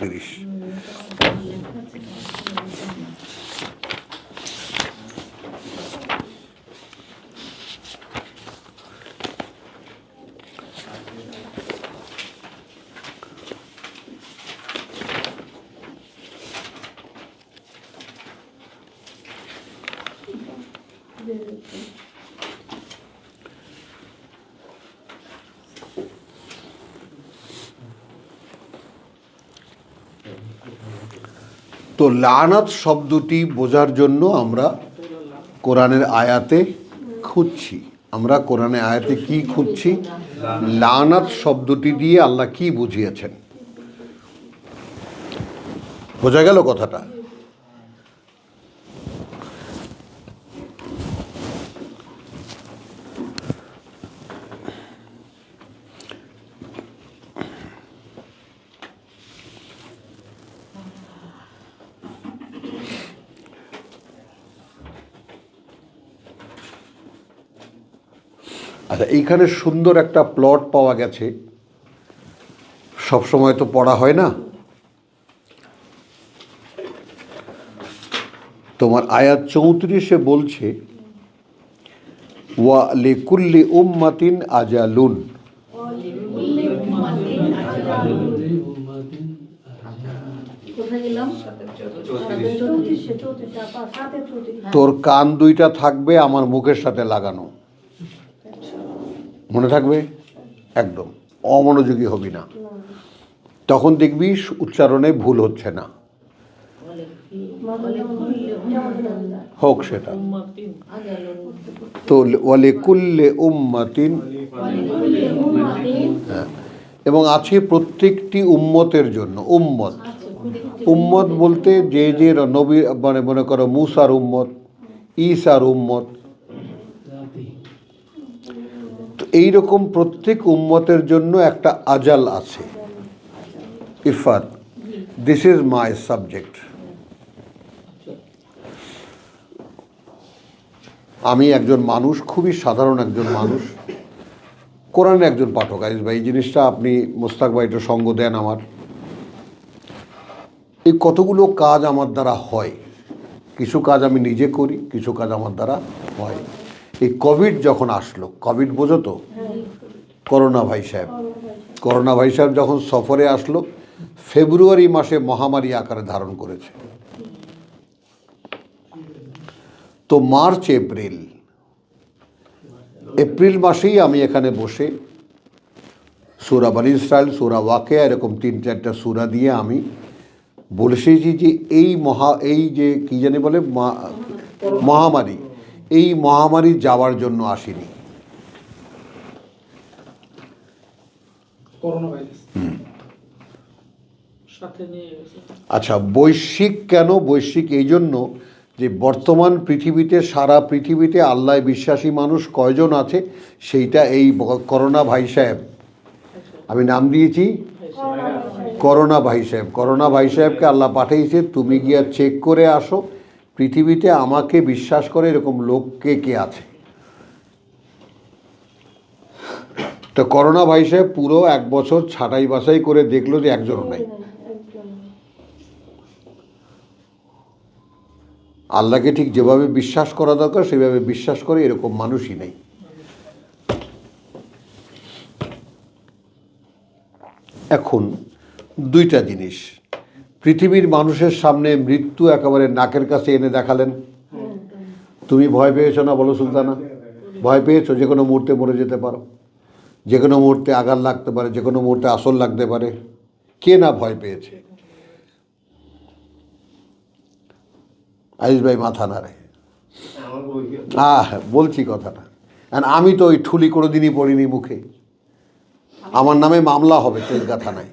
30। তো লানাত শব্দটি বোঝার জন্য আমরা কোরআনের আয়াতে খুঁজছি। আমরা কোরআনের আয়াতে কি খুঁজছি? লানাত শব্দটি দিয়ে আল্লাহ কি বুঝিয়েছেন। বোঝা গেল কথাটা? আচ্ছা, এইখানে সুন্দর একটা প্লট পাওয়া গেছে। সবসময় তো পড়া হয় না। তোমার আয়াত 34-এ বলছে ওয়া লিকুল্লি উম্মাতিন আজালুন। তোর কান দুইটা থাকবে আমার মুখের সাথে লাগানো, মনে থাকবে, একদম অমনোযোগী হবি না, তখন দেখবি উচ্চারণে ভুল হচ্ছে না, হোক সেটা। তো ওয়ালিকুল্লি উম্মাতিন, হ্যাঁ, এবং আছে প্রত্যেকটি উম্মতের জন্য। উম্মত, উম্মত বলতে যে যে নবী, মানে মনে করো মুসার উম্মত, ঈসার উম্মত, তো এইরকম প্রত্যেক উম্মতের জন্য একটা আজাল আছে। Ifat, this is my subject. আমি একজন মানুষ, খুবই সাধারণ একজন মানুষ, কোরআনের একজন পাঠক। আইস ভাই, এই জিনিসটা আপনি মোস্তাক ভাই একটু সঙ্গ দেন আমার। এই কতগুলো কাজ আমার দ্বারা হয়, কিছু কাজ আমি নিজে করি, কিছু কাজ আমার দ্বারা হয়। এই কোভিড যখন আসলো, কোভিড বোঝো তো, করোনা ভাই সাহেব, করোনা ভাই সাহেব যখন সফরে আসলো, ফেব্রুয়ারি মাসে মহামারী আকারে ধারণ করেছে। তো মার্চ এপ্রিল মাসেই আমি এখানে বসে সূরা বনী ইসরাইল, সূরা ওয়াকিয়া, এরকম 3-4টা সূরা দিয়ে আমি বলেছি যে এই যে কি জানি বলে মহামারী, এই মহামারী যাওয়ার জন্য আসেনি। আচ্ছা, বৈশ্বিক কেন? বৈশ্বিক এই জন্য যে বর্তমান পৃথিবীতে, সারা পৃথিবীতে আল্লাহ বিশ্বাসী মানুষ কয়জন আছে, সেইটা এই করোনা ভাই সাহেব, আমি নাম দিয়েছি করোনা ভাই সাহেব। করোনা ভাই সাহেবকে আল্লাহ পাঠিয়েছে, তুমি গিয়া চেক করে আসো পৃথিবীতে আমাকে বিশ্বাস করে এরকম লোক কে কে আছে। তো করোনা ভাই সাহেব পুরো 1 বছর ছাঁটাই বাছাই করে দেখলো যে একজনও নাই। আল্লাহকে ঠিক যেভাবে বিশ্বাস করা দরকার সেভাবে বিশ্বাস করে এরকম মানুষই নেই। এখন 2টা জিনিস, পৃথিবীর মানুষের সামনে মৃত্যু একেবারে নাকের কাছে এনে দেখালেন। তুমি ভয় পেয়েছো না? বলো সুলতানা, ভয় পেয়েছো? যে কোনো মুহূর্তে মরে যেতে পারো, যে কোনো মুহূর্তে আঘাত লাগতে পারে, যে কোনো মুহূর্তে আসল লাগতে পারে। কে না ভয় পেয়েছে? আইস ভাই মাথা নাড়ে। বলছি কথাটা। আমি তো ওই ঠুলি কোনো দিনই পড়িনি মুখে। আমার নামে মামলা হবে তেজগা থানায়।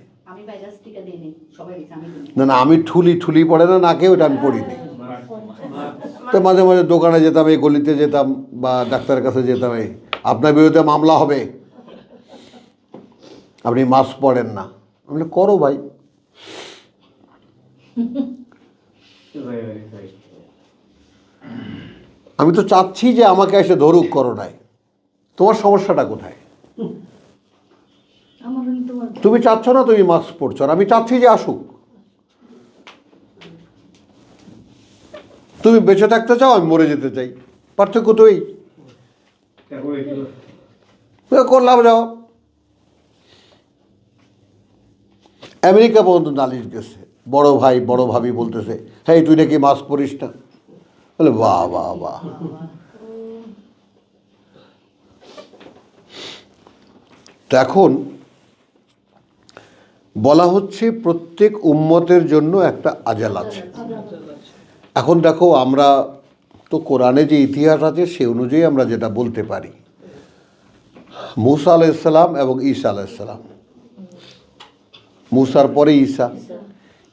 না, আমি ঠুলি পড়ে না নাকে, ওটা আমি পড়িনি। তো মাঝে মাঝে দোকানে যেতাম, এই গলিতে যেতাম, বা ডাক্তারের কাছে যেতাম, আপনার বিরুদ্ধে মামলা হবে, আপনি মাস্ক পরেন না। আমি করো ভাই। আমি তো চাচ্ছি যে আমাকে এসে ধরুক করোনায়। তোমার সমস্যাটা কোথায়? তুমি চাচ্ছ না, তুমি মাস্ক পরছো, আর আমি চাচ্ছি যে আসুক। তুমি বেঁচে থাকতে চাও, আমি মরে যেতে চাই, পার্থক্য তো এই। করলাম যাও। আমেরিকা পর্যন্ত নালিশ গেছে, বড় ভাই বড় ভাবি বলতেছে, হ্যাঁ তুই নাকি মাস্ক পরিস না। বলে বাহ বাহ বাহ। তো এখন বলা হচ্ছে প্রত্যেক উম্মতের জন্য একটা আজাল আছে। এখন দেখো, আমরা তো কোরআনে যে ইতিহাস আছে সে অনুযায়ী আমরা যেটা বলতে পারি, মূসা আলাইহিসসালাম এবং ঈসা আলাইহিসসালাম, মূসার পরে ঈসা,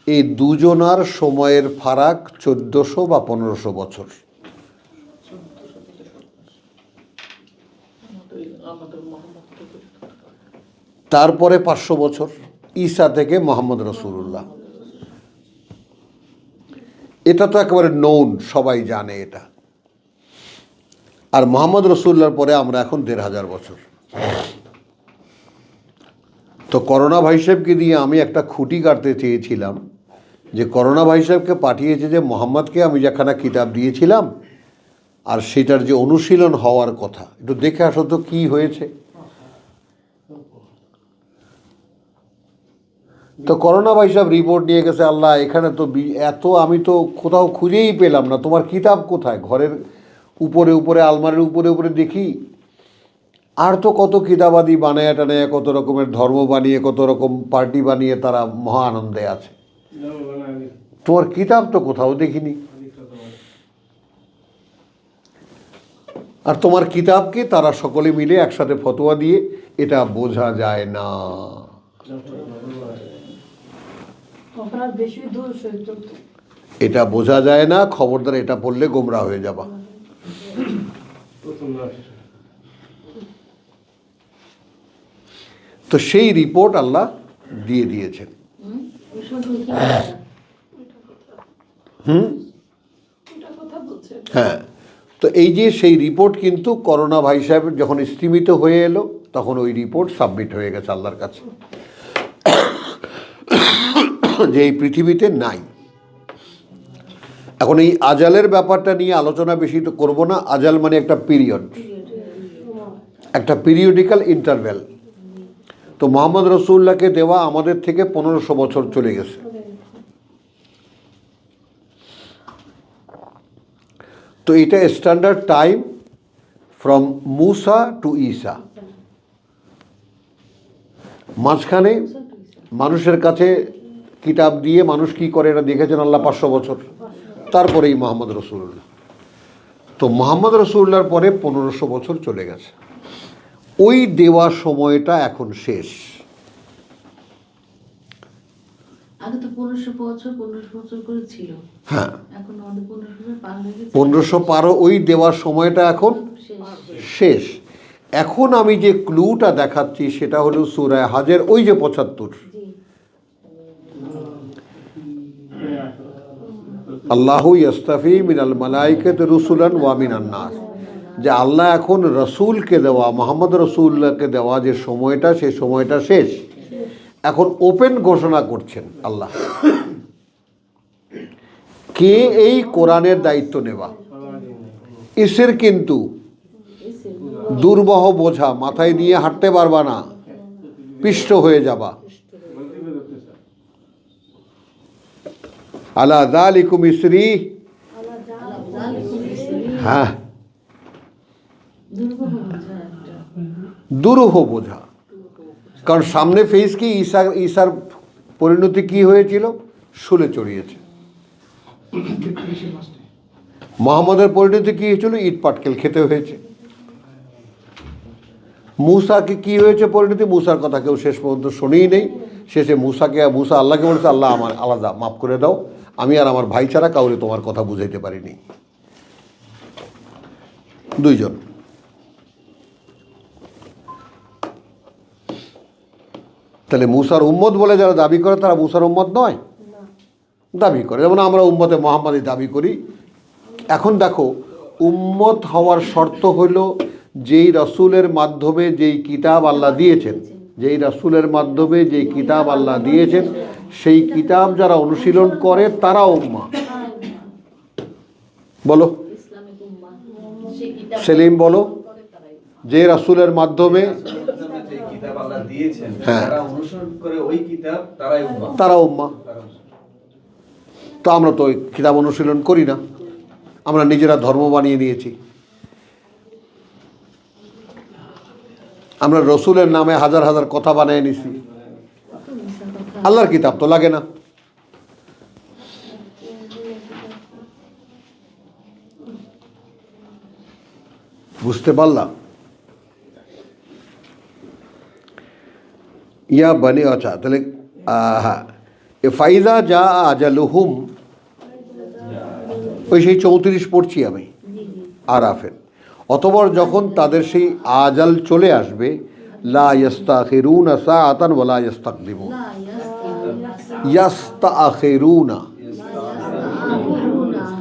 এই দুজনার সময়ের ফারাক 1400 বা 1500 বছর। তারপরে 500 বছর ঈসা থেকে মোহাম্মদ রাসূলুল্লাহ। এটা তো একেবারে নৌন, সবাই জানে এটা। আর মোহাম্মদ রাসূলুল্লাহর পরে আমরা এখন 1500 বছর। তো করোনা ভাই সাহেবকে দিয়ে আমি একটা খুঁটি কাটতে চেয়েছিলাম, যে করোনা ভাই সাহেবকে পাঠিয়েছে যে মোহাম্মদকে আমি যেখানে কিতাব দিয়েছিলাম আর সেটার যে অনুশীলন হওয়ার কথা, একটু দেখে আসো তো কী হয়েছে। তো করোনা ভাই সাহেব রিপোর্ট নিয়ে গেছে, আল্লাহ এখানে তো এত, আমি তো কোথাও খুঁজেই পেলাম না, তোমার কিতাব কোথায়? ঘরের উপরে উপরে আলমারির উপরে উপরে দেখি, আর তো কত কিতাবাদি বানায় টানায়, কত রকমের ধর্ম বানিয়ে, কত রকম পার্টি বানিয়ে তারা মহা আনন্দে আছে, তোমার কিতাব তো কোথাও দেখিনি। আর তোমার কিতাবকে তারা সকলে মিলে একসাথে ফতোয়া দিয়ে, এটা বোঝা যায় না। এটা বোঝা যায় না, খবরদার এটা পড়লে গোমরা হয়ে যাবা। তো সেই রিপোর্ট আল্লাহ দিয়ে দিয়েছেন। হ্যাঁ, তো এই যে সেই রিপোর্ট কিন্তু করোনা ভাই সাহেব যখন স্থিমিত হয়ে এলো, তখন ওই রিপোর্ট সাবমিট হয়ে গেছে আল্লাহর কাছে, যে এই পৃথিবীতে নাই। এখন এই আজালের ব্যাপারটা নিয়ে আলোচনা বেশি তো করবো না। আজাল মানে একটা পিরিয়ড, একটা পিরিয়ডিক্যাল ইন্টারভ্যাল। তো মোহাম্মদ রাসূলুল্লাহকে দেওয়া আমাদের থেকে 1500 বছর চলে গেছে। তো এটা standard time from Musa to Isa. মাঝখানে মানুষের কাছে কিতাব দিয়ে মানুষ কি করে এটা দেখেছেন আল্লাহ 500 বছর, তারপরেই মোহাম্মদ রাসূলুল্লাহ। তো মোহাম্মদ রাসূলুল্লাহর পরে 1500 বছর চলে গেছে। ওই দেওয়া সময়টা এখন শেষ। আগে তো 1500 বছর করে ছিল। হ্যাঁ, এখন 1500 পার হয়ে গেছে। 1500 পারও ওই দেওয়ার সময়টা এখন শেষ। এখন আমি যে ক্লুটা দেখাচ্ছি সেটা হলো সূরা হজের ওই যে 75। আল্লাহু ইস্তাফি মিনাল মালাইকাতি রুসুলান ওয়া মিনান নাস, যে আল্লাহ এখন রসুলকে দেওয়া, মোহাম্মদ রাসূলুল্লাহকে দেওয়া যে সময়টা, সেই সময়টা শেষ। এখন ওপেন ঘোষণা করছেন আল্লাহ, কে এই কোরআনের দায়িত্ব নেবা। ইসের কিন্তু দুর্বহ বোঝা, মাথায় নিয়ে হাঁটতে পারবা না, পিষ্ট হয়ে যাবা। আলা যালিকুম ইসরি, হ্যাঁ, দুরূহ বোঝা। কারণ সামনে ফেস কি, ঈসার পরিণতি কি হয়েছিল? শুলে চড়িয়েছে। মুহাম্মদের পরিণতি কি হয়েছিল? ইট পাটকেল খেতে হয়েছে। মূসাকে কি হয়েছে পরিণতি? মূসার কথা কেউ শেষ পর্যন্ত শুনেই নেই। শেষে মূসা আল্লাহকে বলেছে, আল্লাহ আমার আলাদা, মাফ করে দাও, আমি আর আমার ভাই ছাড়া কাউরে তোমার কথা বুঝাইতে পারিনি। দুইজন। তাহলে মূসার উম্মত বলে যারা দাবি করে তারা মূসার উম্মত নয়, দাবি করে। যেমন আমরা উম্মতে মুহাম্মাদি দাবি করি। এখন দেখো, উম্মত হওয়ার শর্ত হলো যেই রাসূলের মাধ্যমে যেই কিতাব আল্লাহ দিয়েছেন, যেই রাসূলের মাধ্যমে যেই কিতাব আল্লাহ দিয়েছেন, সেই কিতাব যারা অনুশীলন করে তারা উম্মাহ। বলো ইসলামিক উম্মাহ সেই কিতাব সেলিম বলো করে তারাই যে রাসূলের মাধ্যমে যে কিতাব আল্লাহ দিয়েছেন হ্যাঁ। যারা অনুসরণ করে ওই কিতাব তারাই উম্মাহ। তারা উম্মাহ। তো আমরা তো ওই কিতাব অনুশীলন করি না, আমরা নিজেরা ধর্ম বানিয়ে নিয়েছি। আমরা রসুলের নামে হাজার হাজার কথা বানিয়ে নিছি, কত মিথ্যা কথা। আল্লাহর কিতাব তো লাগে না। বুঝতে পারলাম? ইয়া বানি, আচ্ছা তাহলে হ্যাঁ, এ ফাইজা যা আজালুহুম, ওই সেই 34 পড়ছি আমি আরাফের। অতঃপর যখন তাদের সেই আজাল চলে আসবে, লা ইস্তাখিরুনা সাআতান ওয়া লা ইস্তাকদিমুন। লা ইস্তাখিরুনা,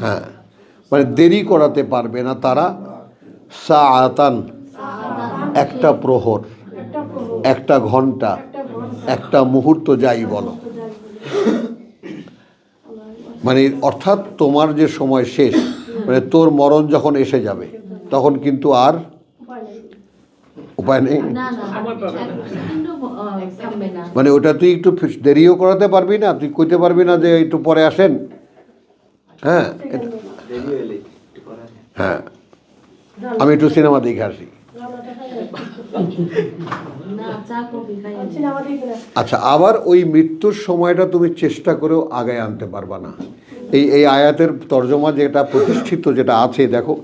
হ্যাঁ, মানে দেরি করাতে পারবে না তারা, সাআতান একটা প্রহর, একটা ঘন্টা, একটা মুহূর্ত, যাই বলো। মানে অর্থাৎ তোমার যে সময় শেষ, মানে তোর মরণ যখন এসে যাবে তখন কিন্তু আর উপায় নেই। না না এক সেকেন্ডও থামবে না। মানে ওটা তুই একটু দেরিও করাতে পারবি না, তুই কইতে পারবি না যে একটু পরে আসেন। হ্যাঁ হ্যাঁ, আমি একটু সিনেমা দেখে আসি। না চা কফি খাই। আচ্ছা, আবার ওই মৃত্যুর সময়টা তুমি চেষ্টা করেও আগায় আনতে পারবা না। এই আয়াতের তর্জমা যেটা প্রতিষ্ঠিত যেটা আছে দেখো,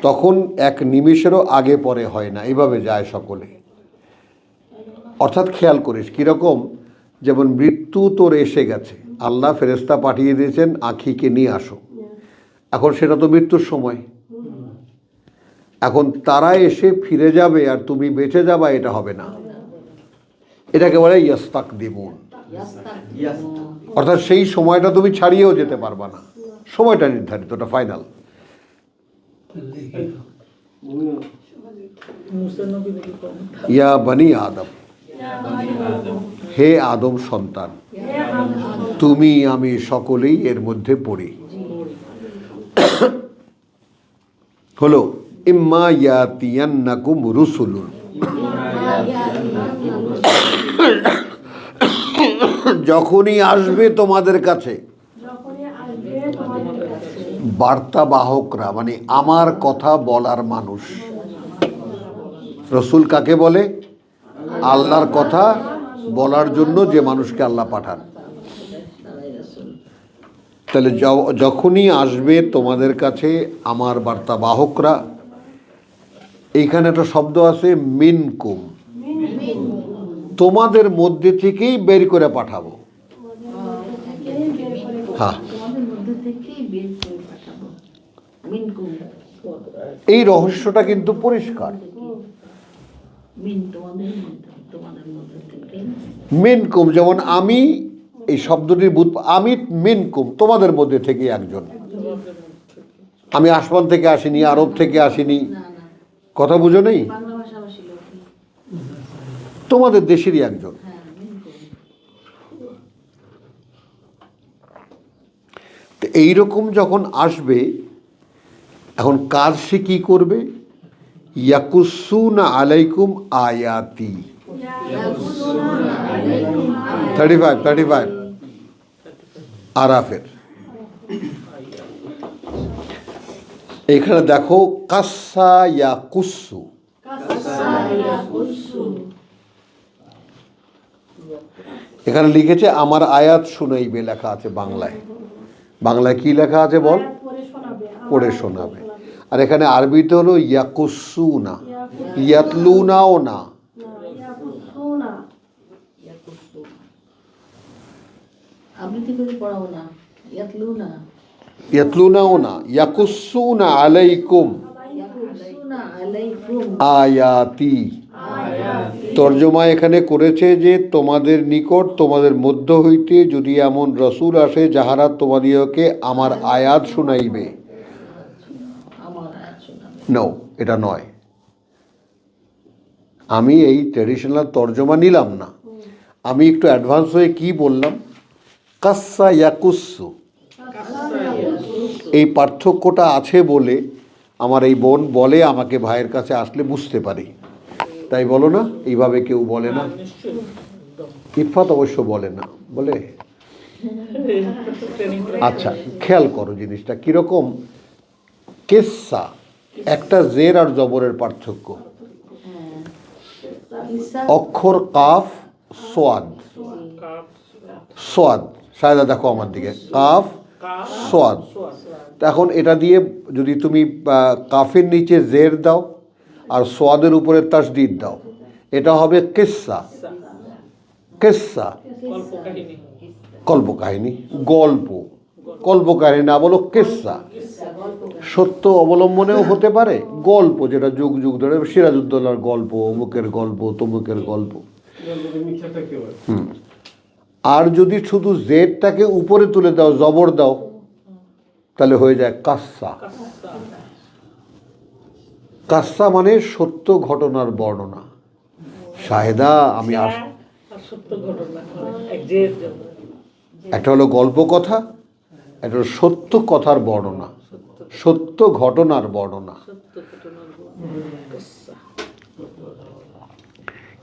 তখন এক নিমেষেরও আগে পরে হয় না, এইভাবে যায় সকলে। অর্থাৎ খেয়াল করিস কীরকম, যেমন মৃত্যু তোর এসে গেছে, আল্লাহ ফেরেশতা পাঠিয়ে দিয়েছেন আখিকে নিয়ে আসো, এখন সেটা তো মৃত্যুর সময়। এখন তারা এসে ফিরে যাবে আর তুমি বেঁচে যাবা, এটা হবে না। এটাকে বলে ইয়াস্তাকদিমুন, অর্থাৎ সেই সময়টা তুমি ছাড়িয়েও যেতে পারবা না, সময়টা নির্ধারিত, ওটা ফাইনাল। ইয়া বনি আদম, হে আদম সন্তান, তুমি আমি সকলেই এর মধ্যে পড়ি। হলো ইম্মা ইয়াতিয়ান্নাকুম রুসুলুন, যখনই আসবে তোমাদের কাছে বার্তাবাহকরা, মানে আমার কথা বলার মানুষ। রসুল কাকে বলে? আল্লাহর কথা বলার জন্য যে মানুষকে আল্লাহ পাঠান। তাহলে যখনই আসবে তোমাদের কাছে আমার বার্তাবাহকরা, এইখানে একটা শব্দ আছে মিনকুম, তোমাদের মধ্যে থেকেই বের করে পাঠাবো। হ্যাঁ, তোমাদের মধ্যে থেকেই বের করে পাঠাবো। মিনকুম, এই রহস্যটা কিন্তু পরিষ্কার। মিন তোমাদের মধ্যে থেকে। মিনকুম, যেমন আমি, এই শব্দটির আমি মিনকুম, তোমাদের মধ্যে থেকে একজন। আমি আসমান থেকে আসিনি, আরব থেকে আসিনি, না না, কথা বুঝো নেই, বাংলা ভাষাভাষী লোক। তোমাদের দেশেরই একজন। হ্যাঁ মিনকুম। তো এইরকম যখন আসবে, এখন কাজ সে কি করবে? ইয়াকুসুনা আলাইকুম আয়াতি, 35 আরাফের। এখানে দেখো কাসা ইয়াকুসু, এখানে লিখেছে আমার আয়াত শুনাইবে, লেখা আছে বাংলায়। বাংলায় কি লেখা আছে বল? পড়ে শোনাবে। আর এখানে আরবিতে হলো ইয়াকুসুনা, ইয়াতলুনাও না। আবৃত্তি করে পড়াও না, ইয়াতলুনা। ইয়াতলুনাও না, ইয়াকুসুনা আলাইকুম ইয়াকুসুনা আলাইকুম আয়াতি। তর্জমা এখানে করেছে যে তোমাদের নিকট, তোমাদের মধ্য হইতে যদি এমন রসুল আসে যাহারা তোমাদিওকে আমার আয়াত শুনাইবে। আমার আয়াত শোনাবে। নো, এটা নয়। আমি এই ট্র্যাডিশনাল তর্জমা নিলাম না, আমি একটু অ্যাডভান্স হয়ে কি বললাম, কাসা ইয়াকুসু, এই পার্থক্যটা আছে বলে আমার এই বোন বলে, আমাকে ভাইয়ের কাছে আসলে বুঝতে পারি। তাই বলো না, এইভাবে কেউ বলে না? ইরফাত অবশ্য বলে না, বলে? আচ্ছা, খেয়াল করো জিনিসটা কিরকম। কেসা, একটা জের আর জবরের পার্থক্য। অক্ষর কাফ সোয়াদ, সোয়াদ, সায়দা দেখো আমার দিকে, কাফ সোয়াদ। এখন এটা দিয়ে যদি তুমি কাফের নিচে জের দাও আর সোয়াদের উপরে তাসদিদ দাও, এটা হবে কিসসা। কিসসা কল্পকাহিনী, গল্প, কল্পকাহিনী না বলো কিসসা। সত্য অবলম্বনেও হতে পারে, গল্প যেটা যুগ যুগ ধরে, সিরাজউদ্দৌলার গল্প, অমুকের গল্প, তমুকের গল্প। আর যদি শুধু জেডটাকে উপরে তুলে দাও, জবর দাও, তাহলে হয়ে যায় কাসসা। কাসসা মানে সত্য ঘটনার বর্ণনা। শাহেদা আমি একটা হলো গল্প কথা, একটা হলো সত্য কথার বর্ণনা, সত্য ঘটনার বর্ণনা।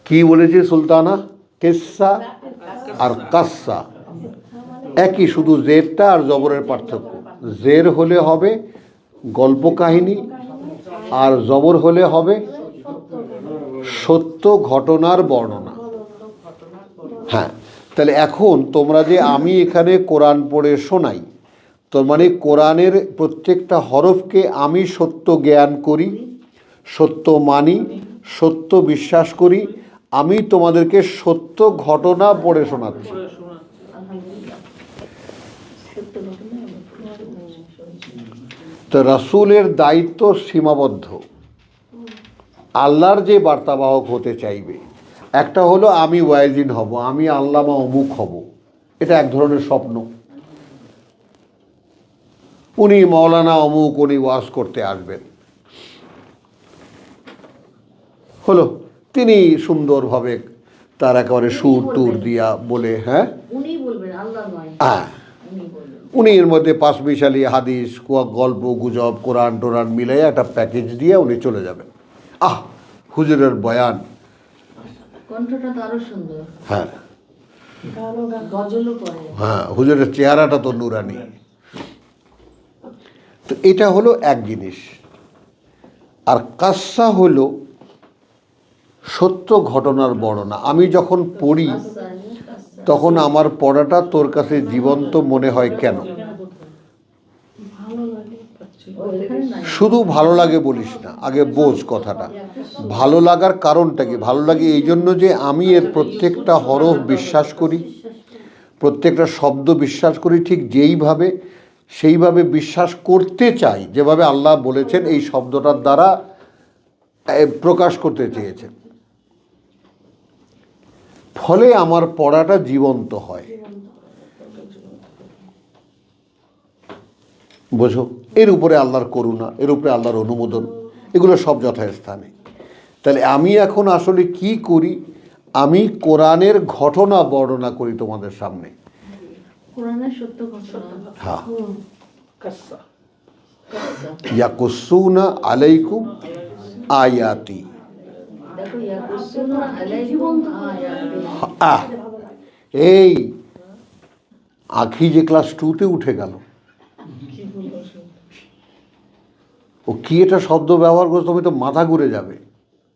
কি বলেছে সুলতানা? কিসসা আর কাসসা একই, শুধু জেরটা আর জবরের পার্থক্য। জের হলে হবে গল্প কাহিনী, আর জবর হলে হবে সত্য ঘটনার বর্ণনা। হ্যাঁ, তাহলে এখন তোমরা যে আমি এখানে কোরআন পড়ে শোনাই, তো মানে কোরআনের প্রত্যেকটা হরফকে আমি সত্য জ্ঞান করি, সত্য মানি, সত্য বিশ্বাস করি। আমি তোমাদেরকে সত্য ঘটনা পড়ে শোনাচ্ছি। তো রাসূলের দায়িত্ব সীমাবদ্ধ। আল্লাহর যে বার্তাবাহক হতে চাইবে, একটা হলো আমি ওয়াইজিন হব, আমি আল্লামা অমুক হব, এটা এক ধরনের স্বপ্ন। উনি মৌলানা অমুক, উনি ওয়াজ করতে আসবেন, হলো, তিনি সুন্দরভাবে তার একেবারে সুর টুর দিয়া বলে, হ্যাঁ উনি বলবেন, আল্লাহ নয়, হ্যাঁ, উনি বলবেন। উনি এর মধ্যে পাঁচমিশালি হাদিস, গল্প গুজব, কোরআন টোরান মিলাই একটা প্যাকেজ দিয়ে উনি চলে যাবেন। হুজুরের বয়ান, কণ্ঠটা তো আরো সুন্দর, হ্যাঁ গজলও করে। হ্যাঁ, হুজুরের চেহারাটা তো নুরানি। তো এটা হলো এক জিনিস। আর কাসসা হলো সত্য ঘটনার বর্ণনা। আমি যখন পড়ি তখন আমার পড়াটা তোর কাছে জীবন্ত মনে হয় কেন? শুধু ভালো লাগে বলিস না, আগে বোঝ কথাটা। ভালো লাগার কারণটা কি? ভালো লাগে এই জন্য যে আমি এর প্রত্যেকটা হরফ বিশ্বাস করি, প্রত্যেকটা শব্দ বিশ্বাস করি, ঠিক যেইভাবে সেইভাবে বিশ্বাস করতে চাই, যেভাবে আল্লাহ বলেছেন এই শব্দটার দ্বারা প্রকাশ করতে চেয়েছেন। ফলে আমার পড়াটা জীবন্ত হয়। বোঝো? এর উপরে আল্লাহর করুণা, এর উপরে আল্লাহর অনুমোদন, এগুলো সব যথাস্থানে। তাহলে আমি এখন আসলে কি করি? আমি কোরআনের ঘটনা বর্ণনা করি তোমাদের সামনে। কোরআনের সত্য ঘটনা। হ্যাঁ, ইয়াকুসুনা আলাইকুম আয়াতি। দেখো, ইয়াকুসুনা আলাইকুম আয়াতি। এই আখি যে ক্লাস 2-তে উঠে গেল, ও কি এটা শব্দ ব্যবহার করছো, তুমি তো মাথা ঘুরে যাবে।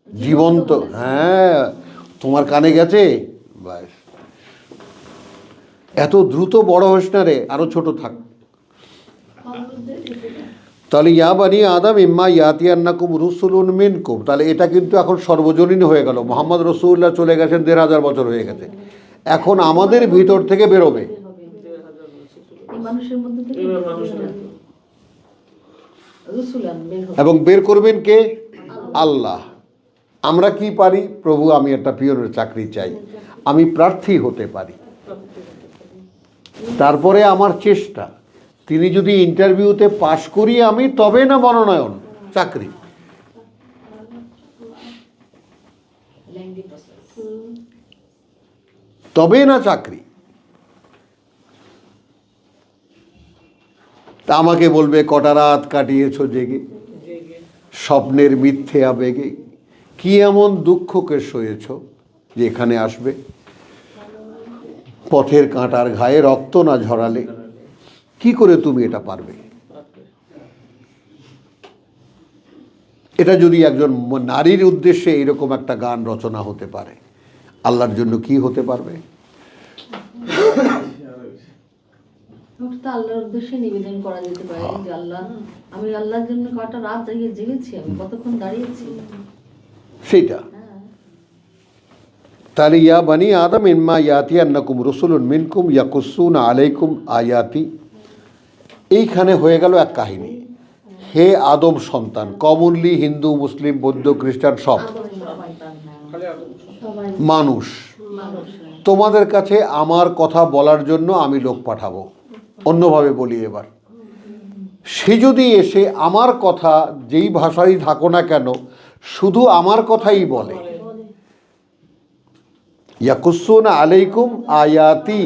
জীবন্ত, হ্যাঁ, তোমার কানে গেছে? ব্যাস, এত দ্রুত বড় হোস না রে, আরো ছোট থাক। তাহলে ইয়া বানি আদম ইম্মা ইয়াতিয়ান্নাকুম রুসুলুন মিনকুম, তাহলে এটা কিন্তু এখন সর্বজনীন হয়ে গেল। মুহাম্মদ রাসূলুল্লাহ চলে গেছেন, ১৫০০ বছর হয়ে গেছে। এখন আমাদের ভিতর থেকে বেরোবে, এই মানুষের মধ্যে থেকে রাসূলান বের হবে। এবং বের করবেন কে? আল্লাহ। আমরা কি পারি? প্রভু, আমি একটা পিয়নের চাকরি চাই, আমি প্রার্থী হতে পারি। তারপরে আমার চেষ্টা, তিনি যদি ইন্টারভিউতে পাশ করি আমি, তবে না মনোনয়ন, চাকরি। তবে না চাকরি। তা আমাকে বলবে কটা রাত কাটিয়েছো জেগে, স্বপ্নের মিথ্যে আবেগে, কি এমন দুঃখকে সয়েছ যে এখানে আসবে, পথের কাঁটার ঘায়ে রক্ত না ঝরালে কি করে তুমি এটা পারবে? এটা যদি একজন নারীর উদ্দেশ্যে এরকম একটা গান রচনা হতে পারে, আল্লাহর জন্য কি হতে পারবে? ওটা তো আল্লাহর উদ্দেশ্যে নিবেদন করা যেতে পারে যে আল্লাহ, আমি আল্লাহর জন্য কটা রাত জেগেছি, আমি কতক্ষণ দাঁড়িয়েছি। সেইটা তাহলে ইয়া বানি আদম ইম্মা ইয়াতি আন্নাকুম রসুলুন মিনকুম ইয়াকুসুনা আলাইকুম আয়াতি, এইখানে হয়ে গেল এক কাহিনী। হে আদম সন্তান, কমনলি হিন্দু মুসলিম বৌদ্ধ খ্রিস্টান সব মানুষ, তোমাদের কাছে আমার কথা বলার জন্য আমি লোক পাঠাবো। অন্যভাবে বলি এবার, সে যদি এসে আমার কথা যেই ভাষায় থাকো না কেন শুধু আমার কথাই বলে, ইয়াকুসুনা আলাইকুম আয়াতি,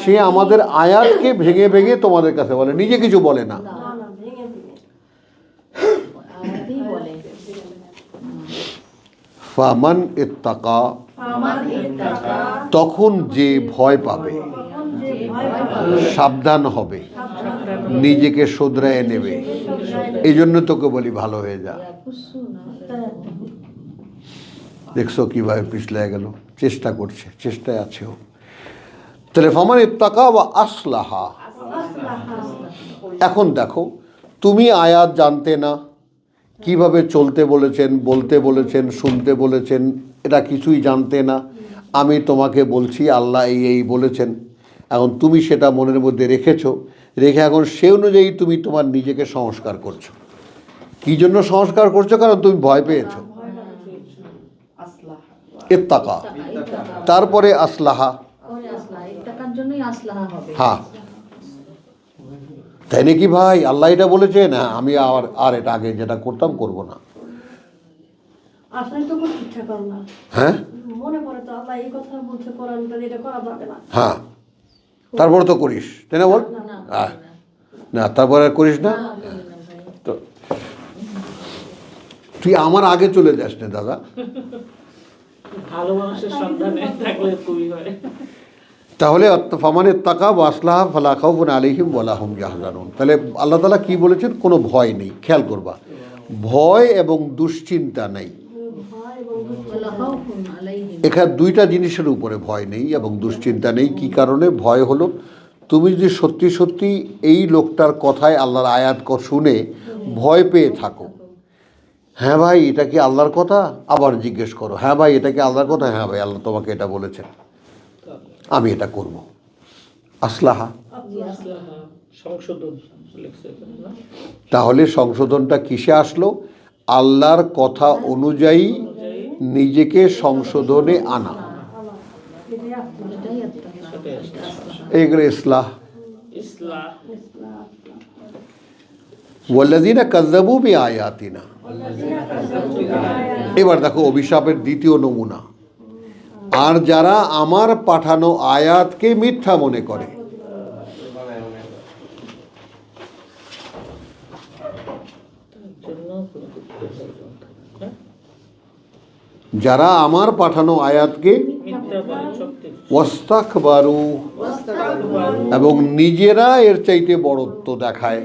সে আমাদের আয়াতকে ভেঙে ভেঙে তোমাদের কাছে বলে, নিজে কিছু বলে না। ফামান ইত্তাকা, তখন যে ভয় পাবে, সাবধান হবে, নিজেকে শুধরায় নেবে, এই জন্য তোকে বলি ভালো হয়ে যা। দেখছো কিভাবে পিছলে গেল, চেষ্টা করছে, চেষ্টায় আছে ও। তাহলে ফামান ইত্তাকা ওয়া আসলাহা। এখন দেখো, তুমি আয়াত জানতে না, কিভাবে চলতে বলেছেন, বলতে বলেছেন, শুনতে বলেছেন, এটা কিছুই জানতে না। আমি তোমাকে বলছি আল্লাহ এই এই বলেছেন, এখন তুমি সেটা মনের মধ্যে রেখেছো, রেখে এখন সে অনুযায়ী তুমি তোমার নিজেকে সংস্কার করছো। কী জন্য সংস্কার করছো? কারণ তুমি ভয় পেয়েছো। ইত্তাকা, তারপরে আসলাহা, হ্যাঁ তাই নাকি ভাই, আল্লাহ এটা বলেছেন, হ্যাঁ আমি আর এটা আগে যেটা করতাম করব না। হ্যাঁ হ্যাঁ, তারপরে তো করিস, তাই না? বল না, তারপরে আর করিস না তো। তুই আমার আগে চলে যাস না দাদা, ভালো মানুষের সন্ধানে থাকলে খুবই হয়। তাহলে ফামানের তাকা বা আসলাহা ফালা খাউফুন আলাইহিম ওয়ালা হুম ইয়াহজানুন। তাহলে আল্লাহ তাআলা কি বলেছেন? কোনো ভয় নেই। খেয়াল করবা, ভয় এবং দুশ্চিন্তা নেই। এখানে দুইটা জিনিসের উপরে ভয় নেই এবং দুশ্চিন্তা নেই। কি কারণে ভয় হলো? তুমি যদি সত্যি সত্যি এই লোকটার কথায় আল্লাহর আয়াত শুনে ভয় পেয়ে থাকো, হ্যাঁ ভাই এটা কি আল্লাহর কথা, আবার জিজ্ঞেস করো, হ্যাঁ ভাই এটা কি আল্লাহর কথা, হ্যাঁ ভাই আল্লাহ তোমাকে এটা বলেছেন, আমি এটা করব। আসলাহা, সংশোধন। তাহলে সংশোধনটা কিসে আসলো? আল্লাহর কথা অনুযায়ী নিজেকে সংশোধনে আনা, এগুলো ইসলাহ। ওয়াল্লাযীনা কাযযাবু বিআয়াতিনা। এবার দেখো অভিশাপের দ্বিতীয় নমুনা। আর যারা আমার পাঠানো আয়াতকে মিথ্যা মনে করে, যারা আমার পাঠানো আয়াতকে ওয়াস্তাকবারু, এবং নিজেরা এর চাইতে বড়ত্ব দেখায়।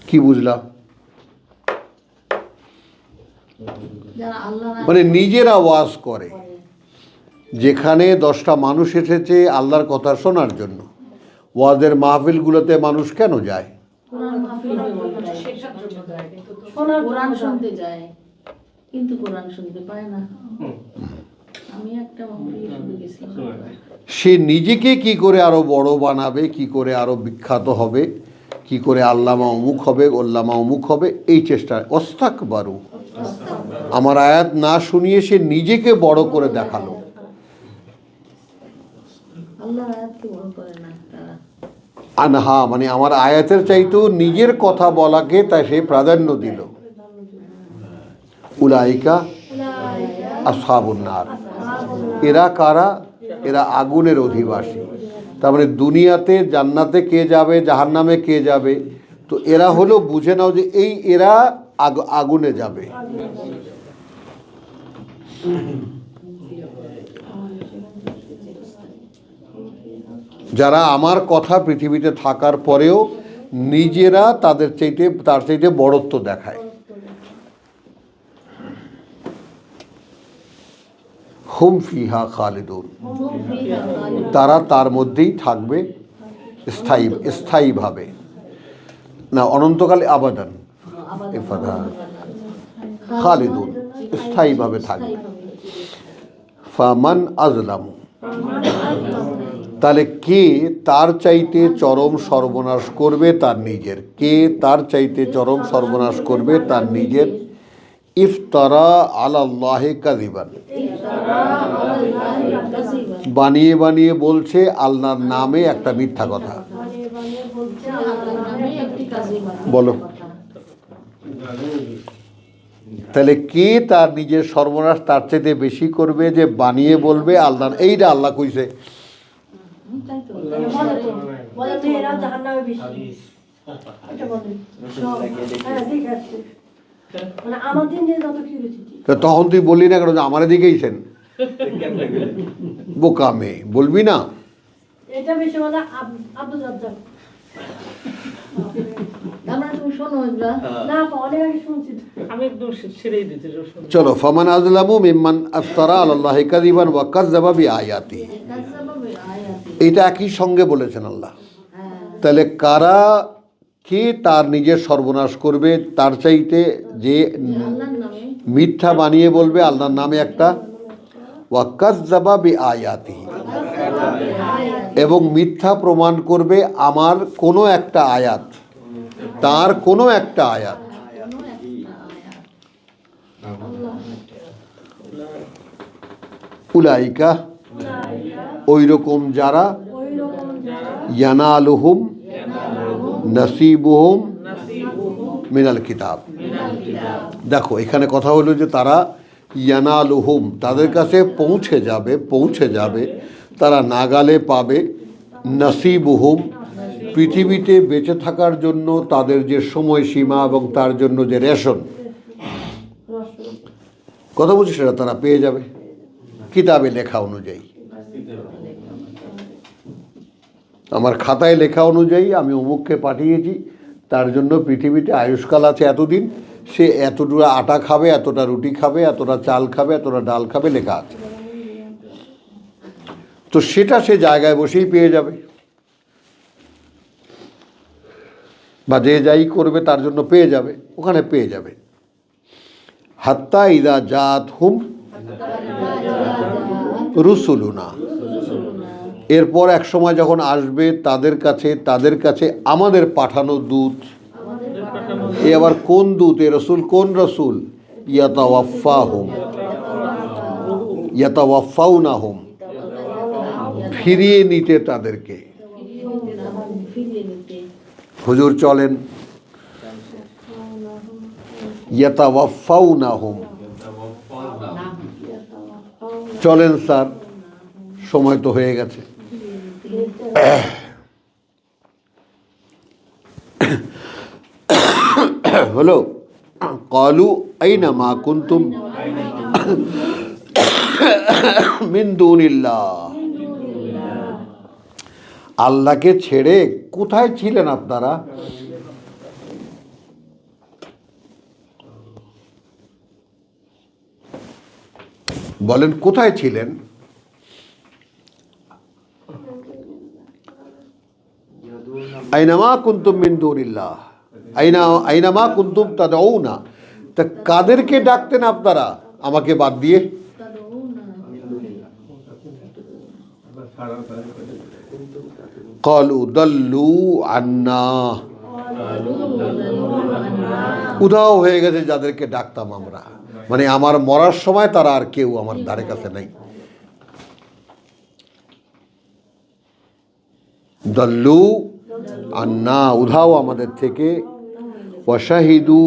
কি বুঝলাম? মানে নিজেরা ওয়াজ করে, যেখানে 10টা মানুষ এসেছে আল্লাহর কথা শোনার জন্য, ওয়াজের মাহফিলগুলোতে মানুষ কেন যায়? কোরআন শুনতে যায়, কিন্তু কোরআন শুনতে পায় না। আমি একটা মাহফিলে শুনতে গেছিলাম, সে নিজেকে কি করে আরো বড় বানাবে, কি করে আরো বিখ্যাত হবে, কি করে আল্লামা অমুক হবে, ওল্লামা অমুক হবে, এই চেষ্টা। ওয়াস্তাকবারু, আমার আয়াত না শুনিয়ে সে নিজেকে বড় করে দেখালো। আল্লাহর আয়াতকে বড় করে না তারা। আনহা মানে আমার আয়াতের চাইতেও নিজের কথা বলাকে তাই সে প্রাধান্য দিল। উলাইকা আসহাবুন নার, এরা কারা? এরা আগুনের অধিবাসী। তারপরে দুনিয়াতে জান্নাতে কে যাবে, জাহান্নামে কে যাবে? তো এরা হলো, বুঝে নাও যে এরা আগুনে যাবে। যারা আমার কথা পৃথিবীতে থাকার পরেও নিজেরা তার চাইতে বড়ত্ব দেখায়। হুম ফিহা খালিদুন, তারা তার মধ্যেই থাকবে স্থায়ীভাবে, না অনন্তকালে আবাদান, খালিদুন, স্থায়ীভাবে থাকবে। ফামান আজলামু, তাহলে কে তার চাইতে চরম সর্বনাশ করবে তার নিজের? কে তার চাইতে চরম সর্বনাশ করবে তার নিজের? ইফতারা আলাল্লাহি কাযিবান, বানিয়ে বানিয়ে বলছে আল্লাহর নামে একটা মিথ্যা কথা। বলো, তাহলে কে তার নিজের সর্বনাশ তার চাইতে বেশি করবে যে বানিয়ে বলবে আল্লাহ, এইটা আল্লাহ কইছে। তখন তুই বললি না কেন যে আমার দিকেইছেন? বোকা মেয়ে, বলবি না? চলো, ফামান আযলামু মিম্মান আফতারা আলাল্লাহি কাযিবান ওয়া কাযযাবা বিআয়াতিহি, এটা একই সঙ্গে বলেছেন আল্লাহ। তাহলে কারা, কে তার নিজের সর্বনাশ করবে তার চাইতে যে মিথ্যা বানিয়ে বলবে আল্লাহর নামে একটা, ওয়া কাযযাবা বিআয়াতিহি, এবং মিথ্যা প্রমাণ করবে আমার কোনো একটা আয়াত, তার কোনো একটা আয়াত। উলাইকা, ওই রকম যারা, ইয়ানালুহুম নাসিবুহুম মিনাল কিতাব। দেখো এখানে কথা হলো যে তারা ইয়ানালুহুম, তাদের কাছে পৌঁছে যাবে, তারা নাগালে পাবে, নাসিবুহুম, পৃথিবীতে বেঁচে থাকার জন্য তাদের যে সময়সীমা এবং তার জন্য যে রেশন, কথা বলছি, সেটা তারা পেয়ে যাবে কিতাবে লেখা অনুযায়ী। আমার খাতায় লেখা অনুযায়ী আমি অমুককে পাঠিয়েছি, তার জন্য পৃথিবীতে আয়ুষ্কাল আছে এতদিন, সে এতটা আটা খাবে, এতটা রুটি খাবে, এতটা চাল খাবে, এতটা ডাল খাবে, লেখা আছে। তো সেটা সে জায়গায় বসেই পেয়ে যাবে, বা যে যাই করবে তার জন্য পেয়ে যাবে, ওখানে পেয়ে যাবে। হাত্তা ইদা জাত হুম রুসুলুনা, এরপর এক সময় যখন আসবে তাদের কাছে আমাদের পাঠানো দূত। এ আবার কোন দূত? এ রসুল কোন রসুল? ইয়াতাওয়াফাউনাহুম, ফিরিয়ে নিতে তাদেরকে। হুজুর চলেন, ইয়াতাওয়াফাউনাহুম, চলেন স্যার, সময় তো হয়ে গেছে। হলো, ক্বালু আইনা মা কুনতুম মিন দুনিল্লাহ, আল্লাহকে ছেড়ে কোথায় ছিলেন আপনারা? বলেন কোথায় ছিলেন? আইনামা কুনতুম মিন দুনিল্লাহ, আইনামা কুনতুম তাদউনা, তা কাদেরকে ডাকতেন আপনারা আমাকে বাদ দিয়ে? ক্বালু দাল্লু আন্না, উধাও হয়ে গেছে যাদেরকে ডাকতাম আমরা, মানে আমার মরার সময় তারা আর কেউ আমার ধারে কাছে নাই। দাল্লু আন্না, উধাও আমাদের থেকে, ওয়াশাহিদু,